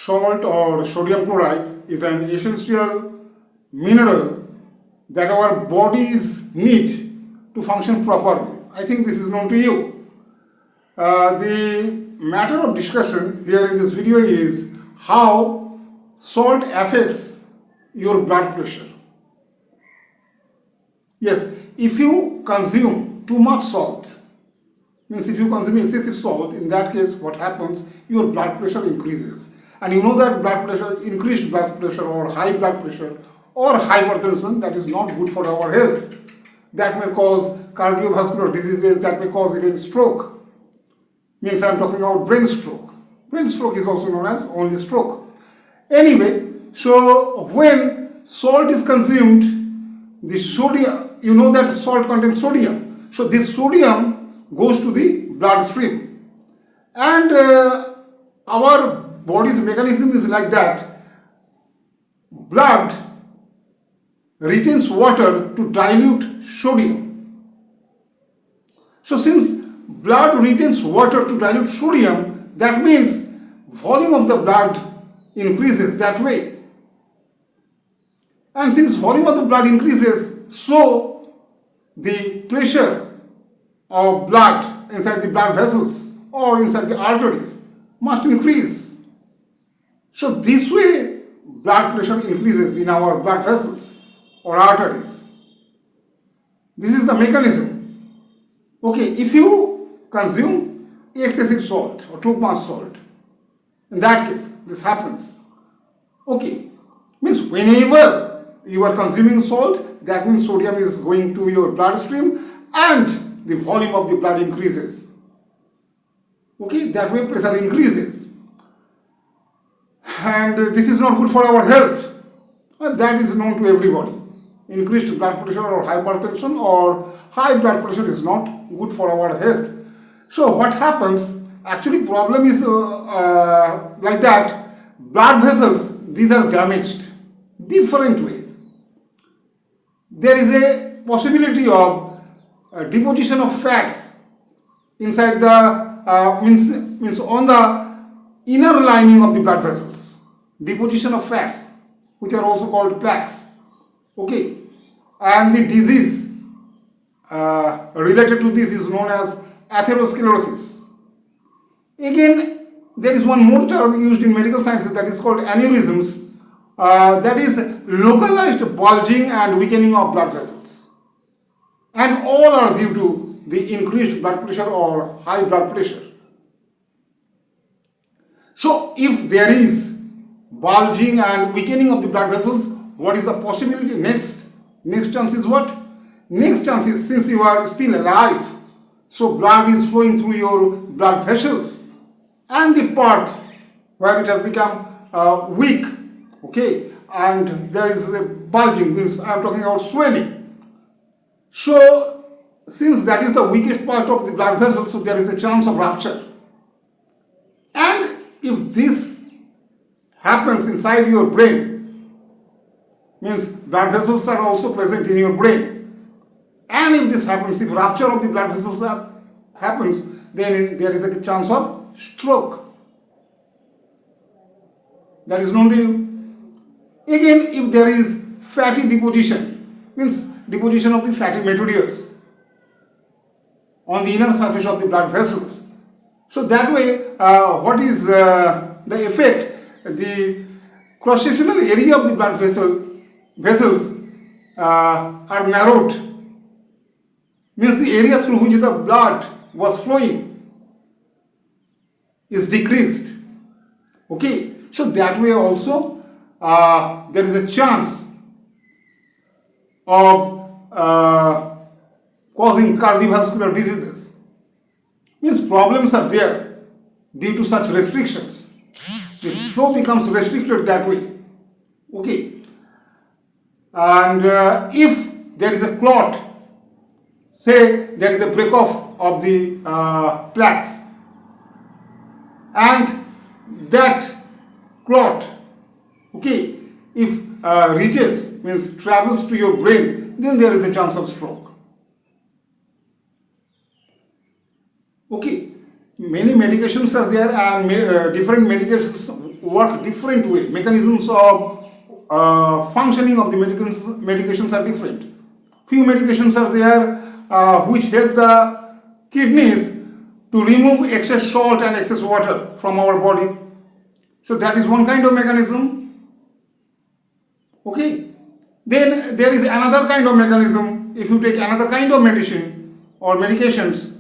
salt or sodium chloride is an essential mineral that our bodies need to function properly. I think this is known to you. The matter of discussion here in this video is how salt affects your blood pressure. Yes, if you consume too much salt, means if you consume excessive salt, in that case what happens, your blood pressure increases. And you know that blood pressure, increased blood pressure or high blood pressure or hypertension, that is not good for our health. That may cause cardiovascular diseases, that may cause even stroke. Means I am talking about brain stroke. Brain stroke is also known as only stroke. Anyway, so when salt is consumed, the sodium, you know that salt contains sodium. So this sodium goes to the bloodstream. And our body's mechanism is like that. Blood retains water to dilute sodium. So since blood retains water to dilute sodium, that means volume of the blood increases that way. And since volume of the blood increases, so the pressure of blood inside the blood vessels or inside the arteries must increase. So this way blood pressure increases in our blood vessels or arteries. This is the mechanism. Okay, if you consume excessive salt or too much salt, in that case this happens. Okay, means whenever you are consuming salt, that means sodium is going to your bloodstream and the volume of the blood increases. Okay, that way pressure increases. And this is not good for our health. And that is known to everybody. Increased blood pressure or hypertension or high blood pressure is not good for our health. So what happens, actually problem is like that, blood vessels, these are damaged different ways. There is a possibility of deposition of fats inside the means on the inner lining of the blood vessels. Deposition of fats, which are also called plaques. Okay, and the disease related to this is known as atherosclerosis. Again, there is one more term used in medical sciences that is called aneurysms. That is localized bulging and weakening of blood vessels. And all are due to the increased blood pressure or high blood pressure. So if there is bulging and weakening of the blood vessels, what is the possibility next? Next chance is what? Next chance is, since you are still alive, so blood is flowing through your blood vessels and the part where it has become weak, okay, and there is a bulging, means I am talking about swelling. So since that is the weakest part of the blood vessel, so there is a chance of rupture. And if this happens inside your brain, means blood vessels are also present in your brain, and if this happens, if rupture of the blood vessels happens, then there is a chance of stroke. That is known to you. Again, if there is fatty deposition, means deposition of the fatty materials on the inner surface of the blood vessels, so that way what is the effect? The cross-sectional area of the blood vessels are narrowed, means the area through which the blood was flowing is decreased. Okay, so that way also there is a chance of causing cardiovascular diseases. Means problems are there due to such restrictions. The flow becomes restricted that way. Okay, and if there is a clot, say there is a break off of the plaques, and that clot, okay, if reaches, means travels to your brain, then there is a chance of stroke. Okay, many medications are there, and different medications work different way. Mechanisms of functioning of the medications are different. Few medications are there which help the kidneys to remove excess salt and excess water from our body. So that is one kind of mechanism. Okay. Then there is another kind of mechanism. If you take another kind of medicine or medications,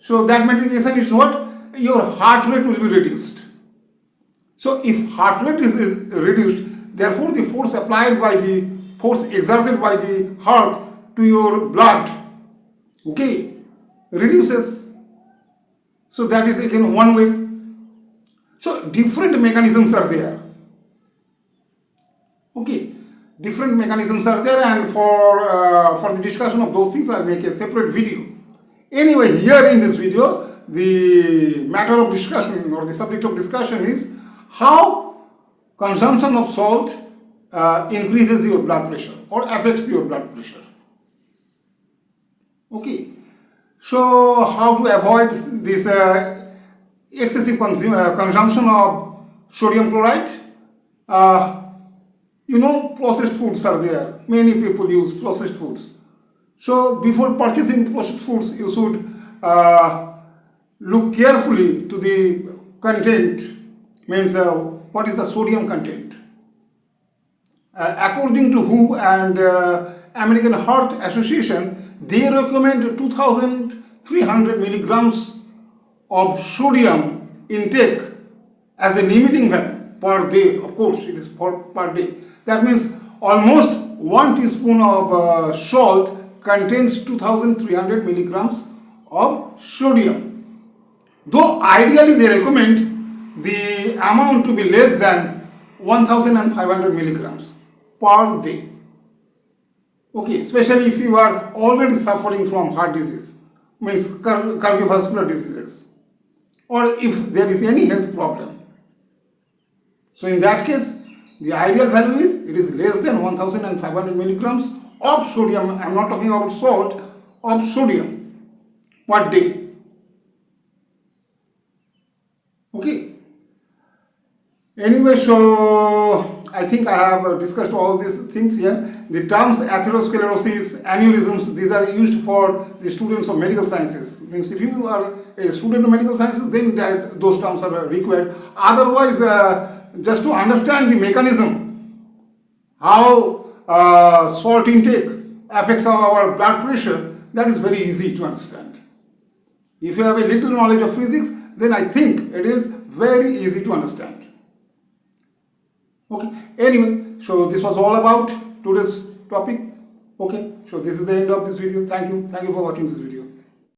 so that medication is what? Your heart rate will be reduced. So if heart rate is reduced, therefore the force exerted by the heart to your blood, okay, reduces. So that is again one way. So different mechanisms are there. Okay, different mechanisms are there, and for the discussion of those things, I'll make a separate video. Anyway, here in this video, the matter of discussion or the subject of discussion is how consumption of salt increases your blood pressure or affects your blood pressure. Okay, so how to avoid this excessive consumption of sodium chloride? Processed foods are there. Many people use processed foods. So before purchasing processed foods, you should look carefully to the content, means what is the sodium content. According to WHO and American Heart Association, they recommend 2,300 milligrams of sodium intake as a limiting value per day. Of course, it is per day. That means almost 1 teaspoon of salt contains 2,300 milligrams of sodium. Though ideally they recommend the amount to be less than 1,500 milligrams per day. Okay, especially if you are already suffering from heart disease, means cardiovascular diseases, or if there is any health problem. So in that case, the ideal value is it is less than 1,500 milligrams of sodium. I am not talking about salt, of sodium per day. Okay. Anyway, so I think I have discussed all these things here. The terms atherosclerosis, aneurysms, these are used for the students of medical sciences. Means if you are a student of medical sciences, then those terms are required. Otherwise, just to understand the mechanism, how salt intake affects our blood pressure, that is very easy to understand. If you have a little knowledge of physics, then I think it is very easy to understand. Okay, anyway, so this was all about today's topic. Okay, so this is the end of this video. Thank you for watching this video.